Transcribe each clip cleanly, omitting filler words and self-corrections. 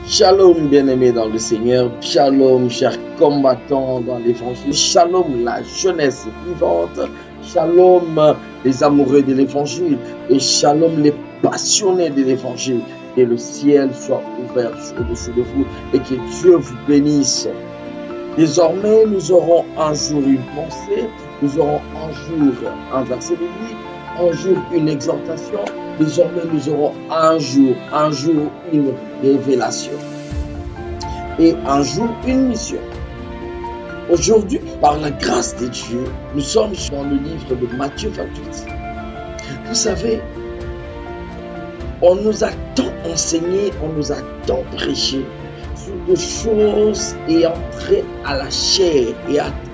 Shalom bien-aimés dans le Seigneur, shalom chers combattants dans l'évangile, shalom la jeunesse vivante, shalom les amoureux de l'évangile et shalom les passionnés de l'évangile. Que le ciel soit ouvert au-dessus de vous et que Dieu vous bénisse. Désormais, nous aurons un jour une pensée, nous aurons un jour un verset biblique, un jour une exhortation. Désormais, nous aurons un jour une révélation et un jour une mission. Aujourd'hui, par la grâce de Dieu, nous sommes dans le livre de Matthieu 28. Vous savez, on nous a tant enseigné, on nous a tant prêché sur des choses ayant trait à la chair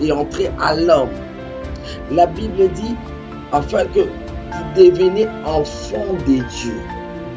et entrée à l'homme. La Bible dit, afin que vous deveniez enfants de Dieu.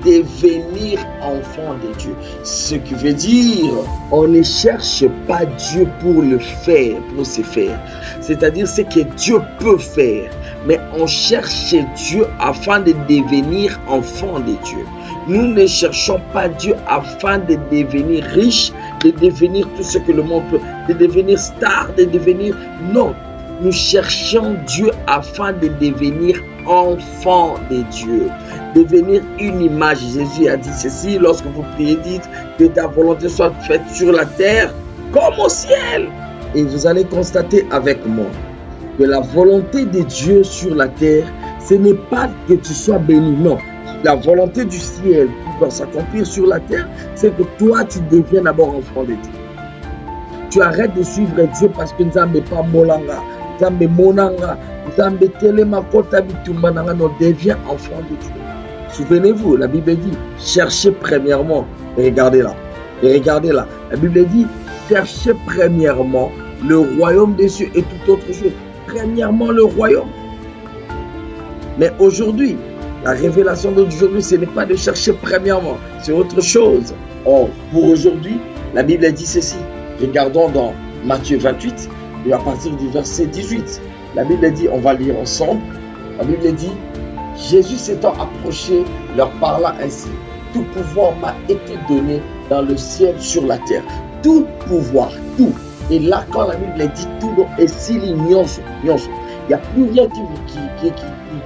Devenir enfant de Dieu. Ce qui veut dire, on ne cherche pas Dieu pour le faire, pour se faire. C'est-à-dire ce que Dieu peut faire. Mais on cherche Dieu afin de devenir enfant de Dieu. Nous ne cherchons pas Dieu afin de devenir riche, de devenir tout ce que le monde peut, de devenir star, de devenir... Non, nous cherchons Dieu afin de devenir enfant de Dieu, devenir une image. Jésus a dit ceci, lorsque vous priez, dites que ta volonté soit faite sur la terre comme au ciel. Et vous allez constater avec moi que la volonté de Dieu sur la terre, ce n'est pas que tu sois béni, non. La volonté du ciel qui doit s'accomplir sur la terre, c'est que toi, tu deviens d'abord enfant de Dieu. Tu arrêtes de suivre Dieu parce que nous n'avons pas molanga, nous avons monanga, nous avons telema kota bitumbananga, nous deviens enfant de Dieu. Souvenez-vous, la Bible dit, cherchez premièrement, et regardez là, la Bible dit, cherchez premièrement le royaume des cieux et toute autre chose. Premièrement le royaume. Mais aujourd'hui, la révélation d'aujourd'hui, ce n'est pas de chercher premièrement, c'est autre chose. Or, pour aujourd'hui, la Bible dit ceci. Regardons dans Matthieu 28, et à partir du verset 18. La Bible dit, on va lire ensemble. La Bible dit, Jésus s'étant approché, leur parla ainsi. Tout pouvoir m'a été donné dans le ciel, sur la terre. Tout pouvoir, tout. Et là, quand la Bible dit tout, et s'il y nuance, il n'y a plus rien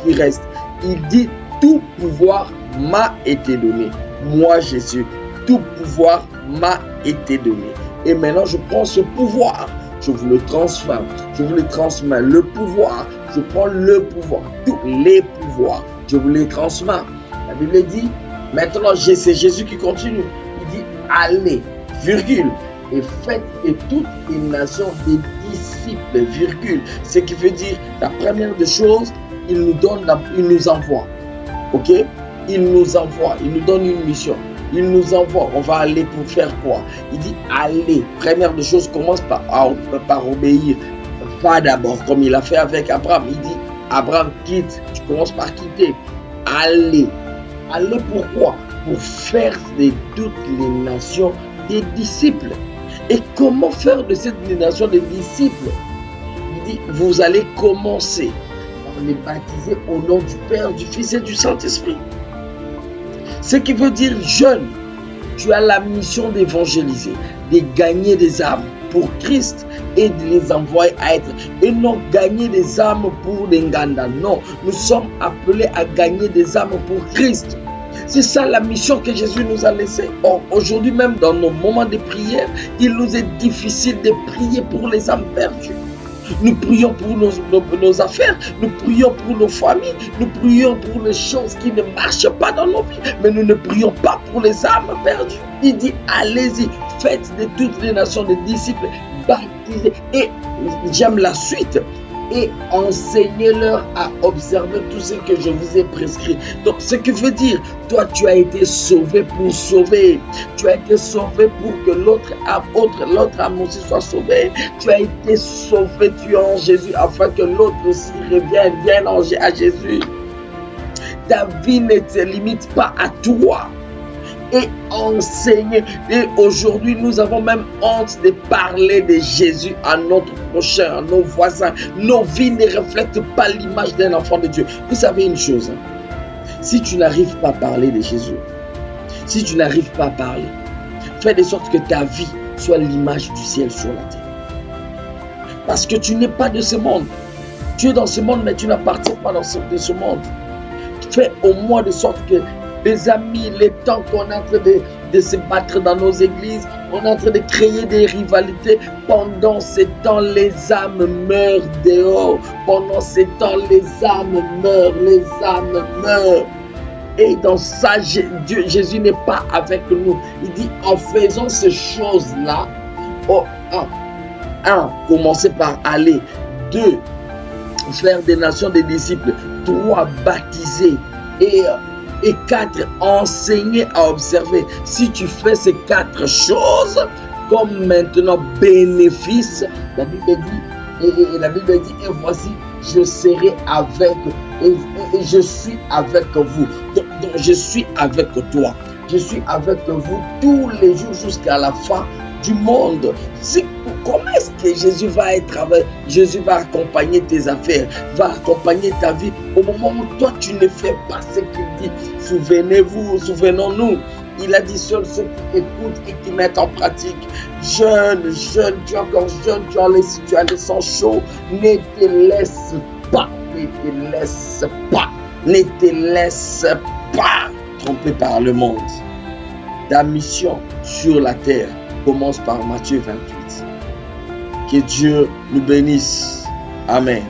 qui reste. Il dit, tout pouvoir m'a été donné. Moi, Jésus, tout pouvoir m'a été donné. Et maintenant, je prends ce pouvoir, je vous le transfère, le pouvoir, je prends le pouvoir, tous les pouvoirs, je vous les transmets. La Bible dit, maintenant, c'est Jésus qui continue. Il dit, allez, virgule, et faites de toutes les nations des disciples, virgule. Ce qui veut dire, la première des choses, il nous envoie. Ok? Il nous envoie, il nous donne une mission. Il nous envoie, on va aller pour faire quoi? Il dit allez. Première des choses, commence par obéir. Pas d'abord, comme il a fait avec Abraham. Il dit Abraham, quitte. Tu commences par quitter. Allez. Allez pourquoi? Pour faire de toutes les nations des disciples. Et comment faire de cette nation des disciples? Il dit vous allez commencer par les baptiser au nom du Père, du Fils et du Saint-Esprit. Ce qui veut dire, jeune, tu as la mission d'évangéliser, de gagner des âmes pour Christ et de les envoyer à être. Et non gagner des âmes pour les Nganda. Non, nous sommes appelés à gagner des âmes pour Christ. C'est ça la mission que Jésus nous a laissée. Or, aujourd'hui même, dans nos moments de prière, il nous est difficile de prier pour les âmes perdues. Nous prions pour nos affaires, nous prions pour nos familles, nous prions pour les choses qui ne marchent pas dans nos vies, mais nous ne prions pas pour les âmes perdues. Il dit, allez-y, faites de toutes les nations des disciples, baptisez, et j'aime la suite, et enseignez-leur à observer tout ce que je vous ai prescrit. Donc, ce qui veut dire, toi, tu as été sauvé pour sauver. Tu as été sauvé pour que l'autre âme aussi soit sauvée. Tu as été sauvé, tu es en Jésus, afin que l'autre aussi revienne à Jésus. Ta vie ne te limite pas à toi. Et enseigner. Et aujourd'hui, nous avons même honte de parler de Jésus à notre prochain, à nos voisins. Nos vies ne reflètent pas l'image d'un enfant de Dieu. Vous savez une chose, si tu n'arrives pas à parler de Jésus, si tu n'arrives pas à parler, Fais de sorte que ta vie soit l'image du ciel sur la terre. Parce que tu n'es pas de ce monde. Tu es dans ce monde, mais tu n'appartiens pas de ce monde. Fais au moins de sorte que, les amis, les temps qu'on est en train de se battre dans nos églises, on est en train de créer des rivalités. Pendant ces temps, les âmes meurent dehors. Pendant ces temps, les âmes meurent, les âmes meurent. Et dans ça, Jésus n'est pas avec nous. Il dit, en faisant ces choses-là, commencez par aller. 2, faire des nations des disciples. 3, baptiser. Et 4, enseigner à observer. Si tu fais ces 4 choses, comme maintenant bénéfice, la Bible dit, et voici, je serai avec, et je suis avec vous. Donc, je suis avec toi. Je suis avec vous tous les jours jusqu'à la fin du monde. Comment est-ce que Jésus va être avec? Jésus va accompagner tes affaires, va accompagner ta vie au moment où toi tu ne fais pas ce qu'il dit. Souvenez-vous, souvenons-nous. Il a dit seul ceux qui écoutent et qui mettent en pratique. Jeune, tu es encore jeune, tu as le sang chaud. Ne te laisse pas tromper par le monde. Ta mission sur la terre commence par Matthieu 28. Que Dieu nous bénisse. Amen.